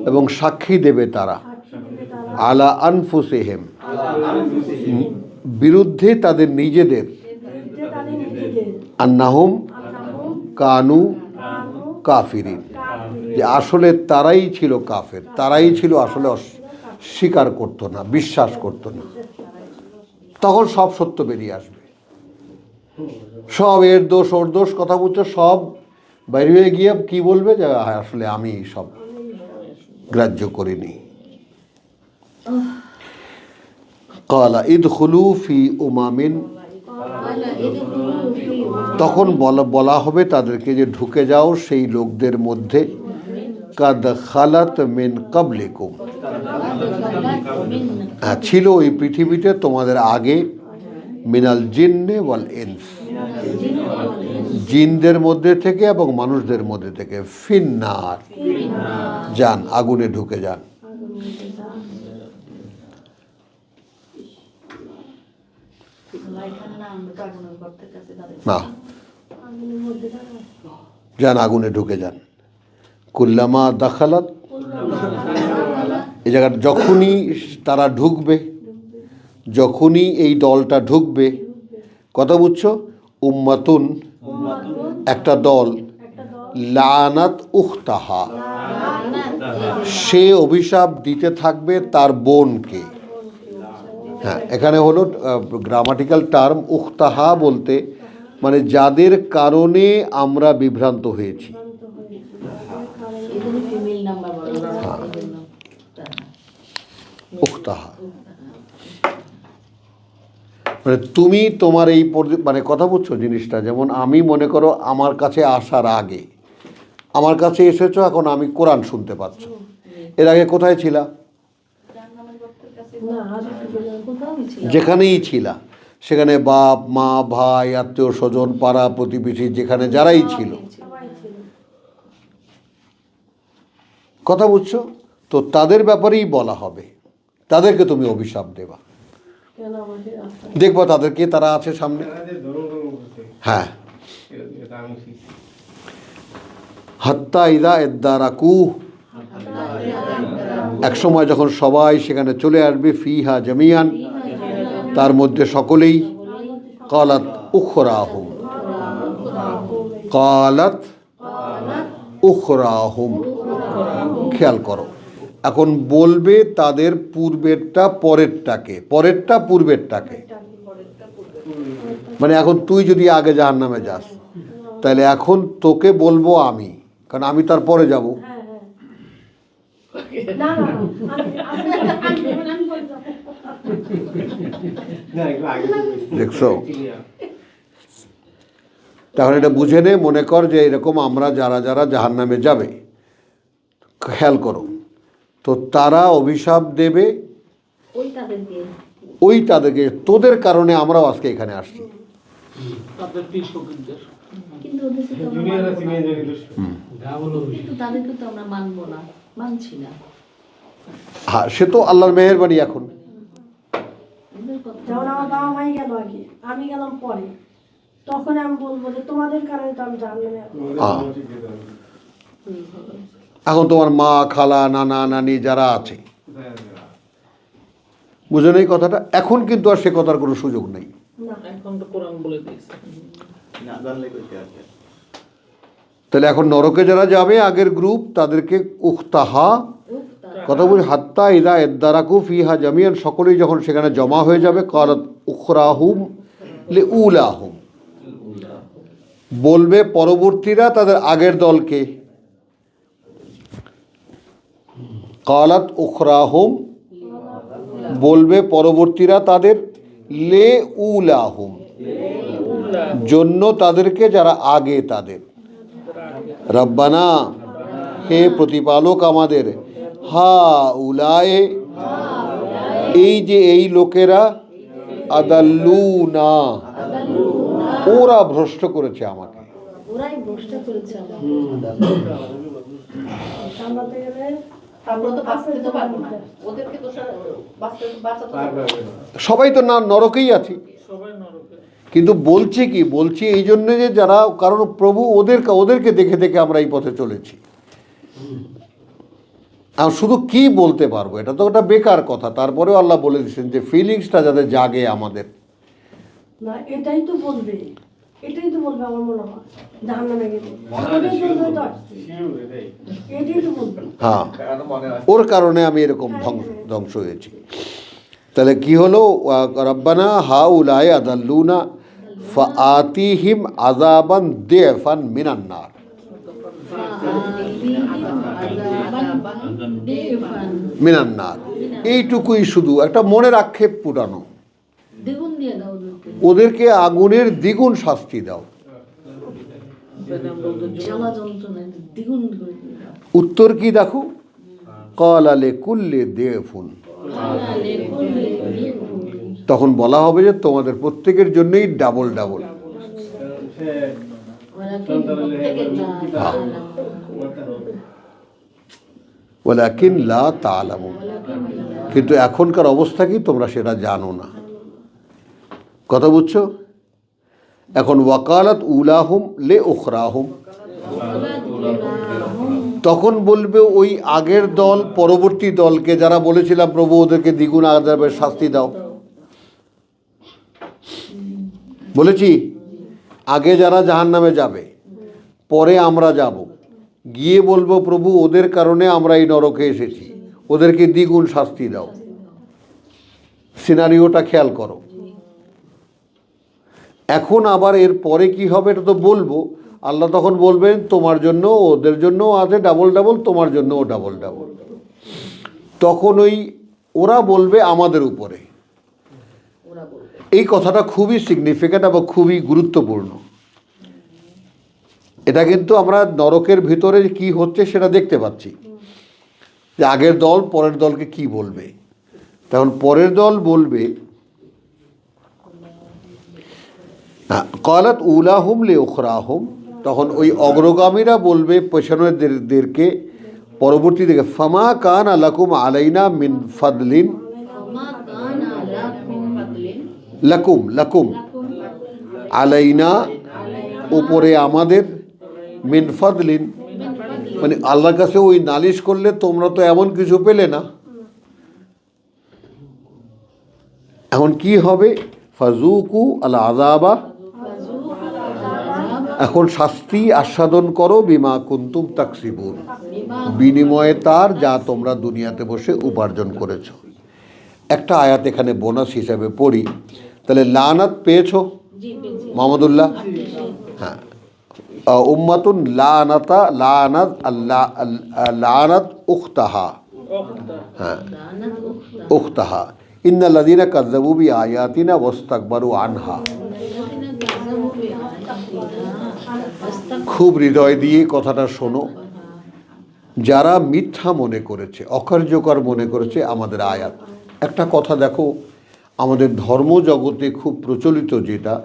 এবং সাক্ষী দেবে তারা, আলা আনফুসিহিম, বিরুদ্ধে তাদের নিজেদের, আন্নাহুম কানু কাফিরিন, যে আসলে তারাই ছিল কাফের, তারাই ছিল আসলে স্বীকার করতো না, বিশ্বাস করতো না। তখন সব সত্য বেরিয়ে আসবে, সব এর দোষ ওর দোষ কথা বলছো সব বাইরে হয়ে গিয়ে কি বলবে যে আসলে আমি সব গ্রাহ্য করিনি। ক্বালা ইদখুলু ফি উমামিন, তখন বলা হবে তাদেরকে যে ঢুকে যাও সেই লোকদের মধ্যে, কাদ খালাত মিন ক্বাবলিকুম, ছিল ওই পৃথিবীতে তোমাদের আগে, মিনাল জিন্নে ওয়াল ইনস, জিনদের মধ্যে থেকে এবং মানুষদের মধ্যে থেকে, ফিন্নার, যান আগুনে ঢুকে যান। না, যান আগুনে ঢুকে যান। কুল্লামা দাখালাত, এই জায়গাটা যখনই তারা ঢুকবে, যখনই এই দলটা ঢুকবে, কথা বুঝছো, উম্মাতুন একটা দল, লানাত উখতাহা, সে অভিশাপ দিতে থাকবে তার বোনকে। হ্যাঁ, এখানে হলো গ্রামাটিক্যাল টার্ম উখতাহা বলতে মানে যাদের কারণে আমরা বিভ্রান্ত হয়েছি। উখতাহা মানে তুমি তোমার এই মানে কথা বুঝছো জিনিসটা, যেমন আমি মনে করো আমার কাছে আসার আগে, আমার কাছে এসেছো, এখন আমি কোরআন শুনতে পাচ্ছ, এর আগে কোথায় ছিলা? যেখানেই ছিলা, সেখানে বাপ মা ভাই আত্মীয় স্বজন পাড়া প্রতিবেশী যেখানে যারাই ছিল, কথা বুঝছো তো, তাদের ব্যাপারেই বলা হবে, তাদেরকে তুমি অভিশাপ দেবা। দেখবো তাদেরকে, তারা আছে সামনে। হ্যাঁ, হাত্তা ইদা এদ্দারাকু, এক সময় যখন সবাই সেখানে চলে আসবে, ফিহা জামিয়ান, তার মধ্যে সকলেই, কালাত উখরাহুম, কালাত উখরাহুম, খেয়াল করো, এখন বলবে তাদের পূর্বেরটা পরেরটাকে, পরেরটা পূর্বেরটাকে, মানে এখন তুই যদি আগে জাহান্নামে যাস তাহলে এখন তোকে বলবো আমি, কারণ আমি তার পরে যাব। দেখছো, তাহলে এটা বুঝে নে, মনে কর যে এরকম আমরা যারা যারা জাহান্নামে যাবে, খেয়াল করো, তো তারা অভিশাপ দেবে ওই তাদেরকে, তোদের কারণে আমরাও আজকে এখানে আসছি। হ্যাঁ, সে তো আল্লাহর মেহেরবানি। এখন যেমন আমার বাবা মাই গেল আগে, আমি গেলাম পরে, তখন আমি বলবো যে তোমাদের কারণে তো আমি জানলাম। এখন তোমার মা খালা নানা নানি যারা আছে, বুঝে নেই কথাটা, এখন কিন্তু আর সে কথার কোনো সুযোগ নেই। তাহলে এখন নরকে যারা যাবে আগের গ্রুপ, তাদেরকে উখতাহা, কথা বলি, হাত্তা ইদা এদ্দারাকু ফিহা জামিয়ান, সকলেই যখন সেখানে জমা হয়ে যাবে, কালাত উখরাহুম লিউলাহুম, বলবে পরবর্তীরা তাদের আগের দলকে, কালাত উখরাহুম, বলবে পরবর্তীরা তাদের, লে উলাহুম, জন্য তাদেরকে যারা আগে তাদের, রব্বানা, হে প্রতিপালক আমাদের, হা উলায়ে, এই যে এই লোকেরা, আদাল্লুনা, ওরা ভ্রষ্ট করেছে আমাকে। সবাই তো না নরকেই আছি, কিন্তু বলছি কি, বলছি এই জন্য যে যারা, কারণ প্রভু ওদেরকে দেখে দেখে আমরা এই পথে চলেছি। আর শুধু কি বলতে পারবো, এটা তো একটা বেকার কথা। তারপরেও আল্লাহ বলে দিচ্ছেন যে ফিলিংসটা যাতে জাগে আমাদের। না এটাই তো বলবে, এটাই তো বলবে আমার মনে হয় জাহান্নামে গেলে মনে হয় না, এটাই শিওর বলবে তো বলবে। আসছে। এটাই তো বলবে। হ্যাঁ, কারণ মনে হয় ওর কারণে আমি এরকম ধ্বংস হয়েছি। তাহলে কি হলো, রব্বানা হাউলাই আদাল্লুনা ফাআতিহিম আযাবান দিফান মিনান নার। মিনান নার, এইটুকুই শুধু একটা মনের আক্ষেপ পুরানো, দ্বিগুণ দিয়ে দাও ওদেরকে, ওদেরকে আগুনের দ্বিগুণ শাস্তি দাও। জ্বালা যন্ত্রণা দ্বিগুণ করে দিয়ে দাও। উত্তর কি দেখো, ক্বালা লিকুল্লি দিফুন, তখন বলা হবে যে তোমাদের প্রত্যেকের জন্যই ডাবল ডাবল। ওয়ালাকিন লা তা'লামুন, কিন্তু এখনকার অবস্থা কি তোমরা সেটা জানো না। কথা বুঝছো? এখন ওয়াকালাত উলাহুম লে উখরাহুম, তখন বলবে ওই আগের দল পরবর্তী দলকে, যারা বলেছিলাম প্রভু ওদেরকে দ্বিগুণ আযাবের শাস্তি দাও, বলেছি আগে যারা জাহান্নামে যাবে, পরে আমরা যাব, গিয়ে বলবো প্রভু ওদের কারণে আমরা এই নরকে এসেছি, ওদেরকে দ্বিগুণ শাস্তি দাও। সিনারিওটা খেয়াল করো। এখন আবার এর পরে কি হবে এটা তো বলবো, আল্লাহ তখন বলবেন তোমার জন্য ওদের জন্য আছে ডাবল ডাবল, তোমার জন্যও ডাবল ডাবল। তখন ওরা বলবে আমাদের উপরে। এই কথাটা খুবই সিগনিফিক্যান্ট এবং খুবই গুরুত্বপূর্ণ। এটা কিন্তু আমরা নরকের ভিতরে কি হচ্ছে সেটা দেখতে পাচ্ছি, যে আগের দল পরের দলকে কি বলবে। তখন পরের দল বলবে, ক্বালাত উলাহুম লি উখরাহুম, তখন ওই অগ্রগামীরা বলবে পেছনেরদেরকে, পরবর্তী দিকে, ফামা কানা লাকুম আলাইনা মিন ফাদলিন, লাকুম লাকুম আলাইনা, উপরে আমাদের, মিন ফাদলিন মানে আল্লাহর কাছে ওই নালিশ করলে তোমরা তো এমন কিছু পেলে না। এখন কি হবে, ফাজুকু আল আযাবা, এখন শাস্তি আস্বাদন করো, বিমা কুনতুম তাকসিবুন, বিনিময়ে তার যা তোমরা দুনিয়াতে বসে উপার্জন করেছো। একটা আয়াত এখানে বোনাস হিসাবে পড়ি, তাহলে লানাত পেয়েছো মাহমুদুল্লাহ? হ্যাঁ, উম্মাতুন লানাতা লানাত লানাত উখতাহা, হ্যাঁ উখতাহা, ইন্নাল্লাযীনা কাযযাবু বিআয়াতিনা ওয়াস্তাকবারু আনহা। খুব হৃদয় দিয়ে কথাটা শোনো, যারা মিথ্যা মনে করেছে, অকার্যকর মনে করেছে আমাদের আয়াত। একটা কথা দেখো, আমাদের ধর্মজগতে খুব প্রচলিত যেটা,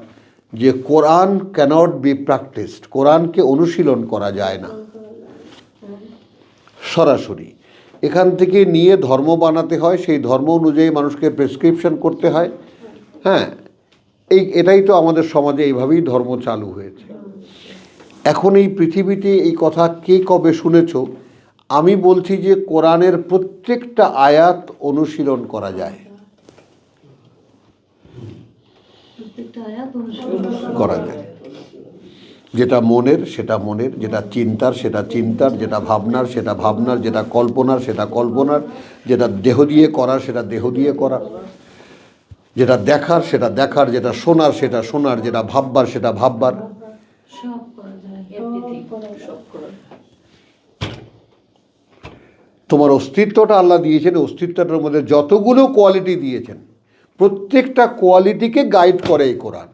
যে কোরআন ক্যানট বি প্র্যাকটিসড, কোরআনকে অনুশীলন করা যায় না সরাসরি। এখান থেকে নিয়ে ধর্ম বানাতে হয়, সেই ধর্ম অনুযায়ী মানুষকে প্রেসক্রিপশন করতে হয়। হ্যাঁ, এটাই তো আমাদের সমাজে এইভাবেই ধর্ম চালু হয়েছে। এখন এই পৃথিবীতে এই কথা কে কবে শুনেছ? আমি বলছি যে কোরআনের প্রত্যেকটা আয়াত অনুশীলন করা যায়, করা যায়। যেটা মনের সেটা মনের, যেটা চিন্তার সেটা চিন্তার, যেটা ভাবনার সেটা ভাবনার, যেটা কল্পনার সেটা কল্পনার, যেটা দেহ দিয়ে করার সেটা দেহ দিয়ে করার, যেটা দেখার সেটা দেখার, যেটা শোনার সেটা শোনার, যেটা ভাববার সেটা ভাববার। সব করা যায়, সব করা যায়। তোমার অস্তিত্বটা আল্লাহ দিয়েছেন, অস্তিত্বটার মধ্যে যতগুলো কোয়ালিটি দিয়েছেন প্রত্যেকটা কোয়ালিটিকে গাইড করে এই কোরআন।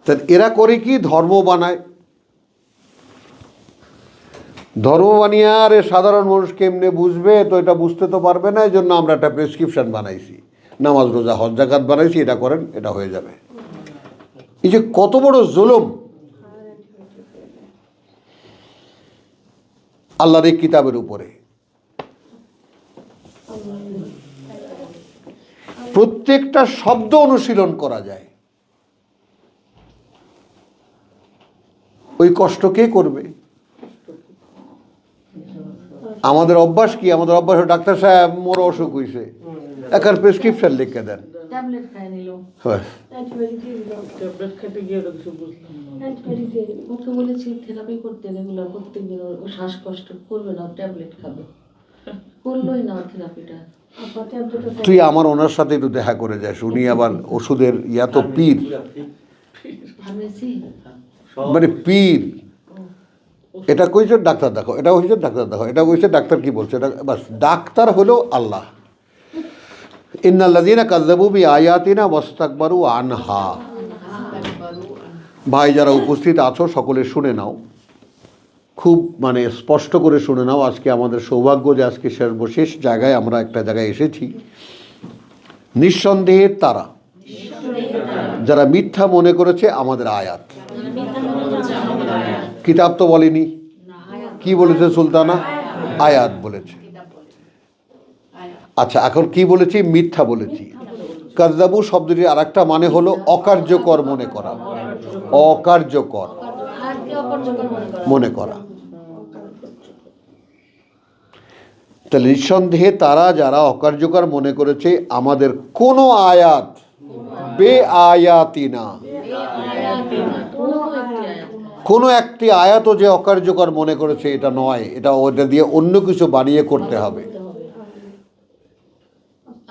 তা এরা করে কি, ধর্ম বানায়। ধর্ম বানিয়ে আর সাধারণ মানুষ কেমনে বুঝবে, তো এটা বুঝতে তো পারবে না, এই জন্য আমরা একটা প্রেসক্রিপশন বানাইছি, নামাজ রোজা হজ জাকাত বানাইছি, এটা করেন এটা হয়ে যাবে। এই যে কত বড় জুলুম আল্লাহর এই কিতাবের উপরে। প্রত্যেকটা শব্দ অনুশীলন করা যায়। ওই কষ্ট কে করবে? আমাদের অভ্যাস কি? আমাদের অভ্যাস ডাক্তার সাহেব মোর অসুখ হয়েছে, একটা প্রেসক্রিপশন লিখে দেন, ট্যাবলেট খাই নিল। অ্যান্টিবায়োটিক দিয়ে দিলাম, ট্যাবলেট খেতে গিয়ে ওটা কিছু বুঝলাম না। অ্যান্টিবায়োটিক দিয়ে দিলাম। ওকে বলেছি থেরাপি করতে, রেগুলার প্রত্যেকদিন ও শ্বাসকষ্ট করবে না, ট্যাবলেট খাবে, করলোই না থেরাপিটা। আপা ট্যাবলেটটা তুই আমার ওনার সাথে একটু দেখা করে যাস, উনি আবার ওষুধের ইয়া তো পীর, ফার্মেসি মানে পীর। এটা কইছে ডাক্তার দেখো, এটা হয়েছে ডাক্তার দেখো, এটা কইছে ডাক্তার কি বলছে, এটা বাস। ডাক্তার হলো আল্লাহ। ইন্নাল্লাযীনা কাযযাবু বিআয়াতিনা ওয়াস্তাকবারু আনহা। ভাই যারা উপস্থিত আছো সকলে শুনে নাও, খুব মানে স্পষ্ট করে শুনে নাও। আজকে আমাদের সৌভাগ্য যে আজকে সর্বশেষ জায়গায় আমরা একটা জায়গায় এসেছি। নিঃসন্দেহে তারা যারা মিথ্যা মনে করেছে আমাদের আয়াত। কিতাব তো বলেনি, কি বলেছে সুলতানা? আয়াত বলেছে। আচ্ছা, এখন কি বলেছি? মিথ্যা বলেছি। কাযযাবু শব্দটির আরেকটা মানে হলো অকার্যকর মনে করা, অকার্যকর আয়াতকে অকার্যকর মনে করা। তাহলে নিঃসন্দেহে তারা যারা অকার্যকর মনে করেছে আমাদের কোনো আয়াত, বে আয়াতিনা, কোনো একটি আয়াতও যে অকার্যকর মনে করেছে এটা নয়, এটা ওটা দিয়ে অন্য কিছু বানিয়ে করতে হবে।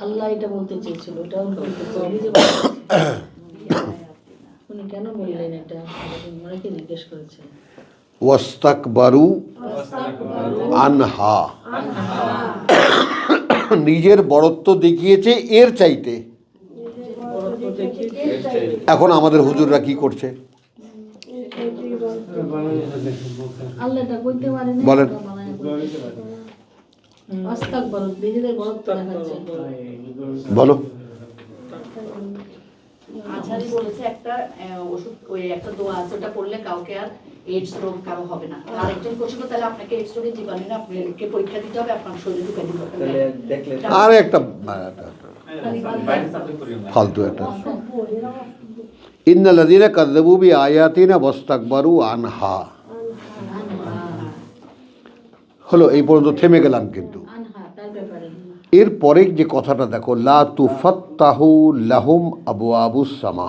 আল্লাহ এটা বলতে চেয়েছিল, এটাও বলতে চেয়েছিল, নিজে বলতে উনি কেন বললেন এটা? অনেকে জিজ্ঞেস করেছেন। ওয়াস্তাকবারু আনহা, নিজের বড়ত্ব দেখিয়েছে এর চাইতে। এখন আমাদের হুজুররা কি করছে আল্লাহ এটা কইতে পারে না, বলেন। আল্লাহ বানায় বলছে। আস্তাকবারু, নিজেদের বড়ত্ব দেখাচ্ছে। বলো। আজহারি বলেছে একটা ওষুধ, ওই একটা দোয়া আছে, ওটা করলে কাউকে আর এইডস রোগ কারো হবে না। আর একজন কোচিং, তাহলে আপনাকে এইডস রোগের জীবাণু না আপনাকে পরীক্ষা দিতে হবে, আপনার শরীরে ঢুকে দিতে হবে। তাহলে দেখলে আর একটা বাইরে সাবজেক্ট করিও না। ফালতু একটা। ইন্নাল্লাযীনা কাযযাবু বিআয়াতিনা ওয়াস্তাকবারু আনহা। হলো, এই পর্যন্ত থেমে গেলাম। কিন্তু আনহা তার ব্যাপারে এরপরে যে কথাটা দেখো, লা তুফাত্তাহু লাহুম আবওয়াবুস সামা।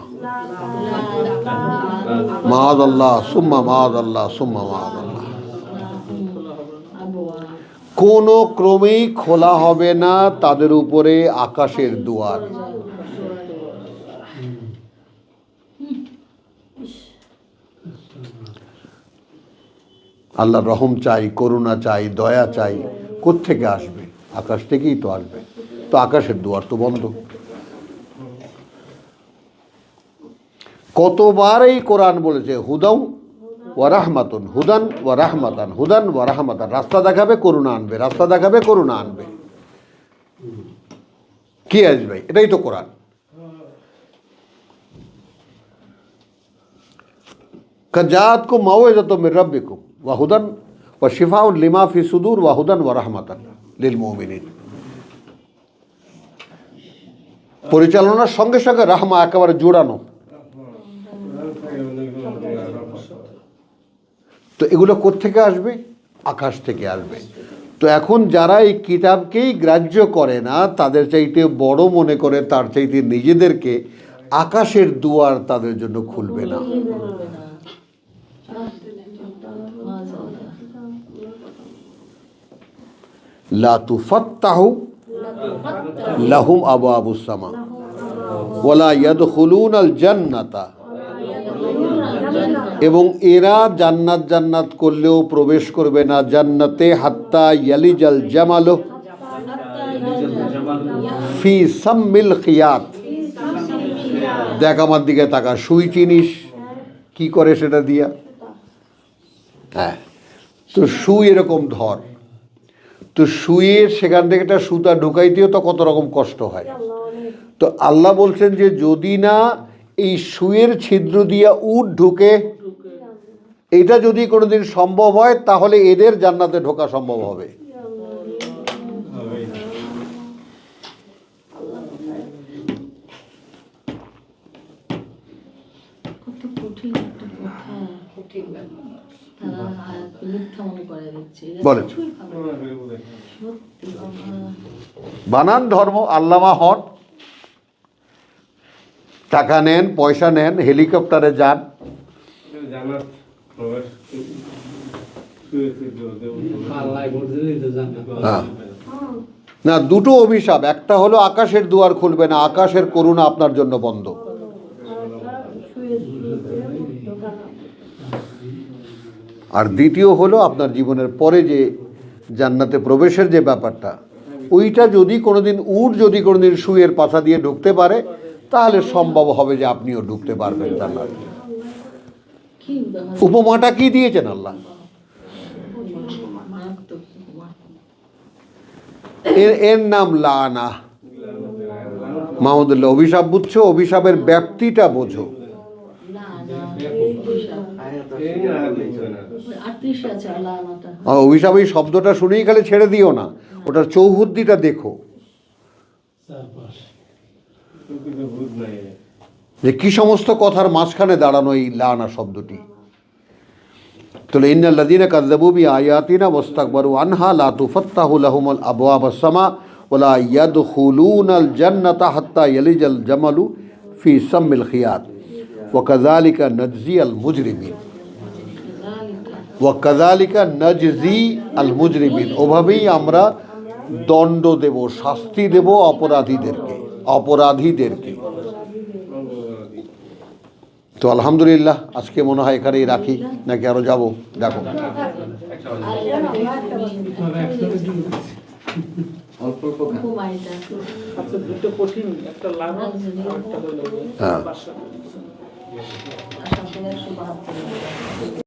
মাআযাল্লাহ সুম্মা মাআযাল্লাহ সুম্মা মাআযাল্লাহ। কোনো ক্রমেই খোলা হবে না তাদের উপরে আকাশের দুয়ার। আল্লাহর রহম চাই, করুণা চাই, দয়া চাই, কোত্থেকে আসবে? আকাশ থেকেই তো আসবে। তো আকাশের দুয়ার তো বন্ধ। কতবার এই কোরআন বলেছে হুদাউ ওয়া রাহমাতুন, হুদান ওয়া রাহমাতান, হুদান ওয়া রাহমাতান। রাস্তা দেখাবে, করুণা আনবে, রাস্তা দেখাবে, করুণা আনবে। কি আসবে? এটাই তো কোরআন। কাজাতকুম মাউইযাতুম মির রাব্বিকুম ওয়া হুদান ওয়া শিফাউন লিমা ফি সুদুর ওয়া হুদান ওয়া রাহমাতান লিল মুমিনিন। পরিচালনার সঙ্গে সঙ্গে রাহমা একেবারে জোড়ানো। তো এগুলো কোত্থেকে আসবে? আকাশ থেকে আসবে। তো এখন যারা এই কিতাবকেই গ্রাহ্য করে না, তাদের চাইতে বড় মনে করে, তার চাইতে নিজেদেরকে, আকাশের দুয়ার তাদের জন্য খুলবে না। লা তুফাত্তাহু লাহুম আবওয়াবুস সামা ওয়ালা ইয়াদখুলুনাল জান্নাতা। এবং এরা জান্নাত জান্নাত করলেও প্রবেশ করবে না জান্নাতে হাত্তা ইয়ালিজাল জামালু ফি সাম্মিল খিয়াত। দেখ আমার দিকে তাকা, সুই চিনিস কি করে সেটা দিয়া? হ্যাঁ, তো সুই এরকম ধর, তো সুইয়ের সেখান থেকে একটা সুতা ঢুকাইতেও তো কত রকম কষ্ট হয়। তো আল্লাহ বলছেন যে যদি না এই সুইয়ের ছিদ্র দিয়া উট ঢুকে, এটা যদি কোনোদিন সম্ভব হয় তাহলে এদের জান্নাতে ঢোকা সম্ভব হবে। কত কঠিন একটা কথা। ঠিক ব্যাপার। তারা আয়াতকে মিথ্যা মনে করে দিচ্ছে, এরা বলেন। কিছুই ভাবে না। সত্যি বাবা। বানান ধর্ম, আল্লামা হন, টাকা নেন, পয়সা নেন, হেলিকপ্টারে যান, জানাত প্রবেশ হ্যাঁ। না, দুটো অভিশাপ, একটা হলো আকাশের দুয়ার খুলবে না, আকাশের করুণা আপনার জন্য বন্ধ। আর দ্বিতীয় হলো আপনার জীবনের পরে যে জান্নাতে প্রবেশের যে ব্যাপারটা, ওইটা যদি কোনোদিন যদি কোনোদিন শুয়ের পাছা দিয়ে ঢুকতে পারে, তাহলে সম্ভব হবে যে আপনিও ঢুকতে পারবেন জান্নাতে। কি ব্যাপার? উপমাটা কি দিয়েছেন আল্লাহ? মারাত্মক উপমা। এর নাম লানা। মাহমুদুল্লাহ, অভিশাপ বুঝছো? অভিশাপের ব্যাপ্তিটা বোঝো। না, না, অভিশাপ। ওই 38 আছে আল্লাহ আমাটা। আর অভিশাপ এই শব্দটা শুনেই খালি ছেড়ে দিও না, ওটার চৌহদ্দিটা দেখো যে কি সমস্ত কথার মাঝখানে দাঁড়ানো এই লানা শব্দটি। তাহলে ইন্নাল্লাযীনা কাযযাবু বিআয়াতিনা ওয়াস্তাকবারু আনহা লা তুফাত্তাহু লাহুমুল আবওয়াবুস সামা ওয়ালা ইয়াদখুলুনাল জান্নাতা হাত্তা ইয়ালিজাল জামালু ফি সাম্মিল খিয়াত ওয়া কাযালিকা নাজজিয়াল মুজরিমিন। ওয়া কাযালিকা নাজজি আল মুজরিমিন, ওভাবেই আমরা দণ্ড দেব, শাস্তি দেব অপরাধীদেরকে। তো আলহামদুলিল্লাহ, আজকে মনে হয় এখানেই রাখি, নাকি আরো যাব? দেখো উপমা এটা। আচ্ছা, দুটো কঠিন, একটা লাভ একটা হলো হ্যাঁ। বাসা। আশা করি 172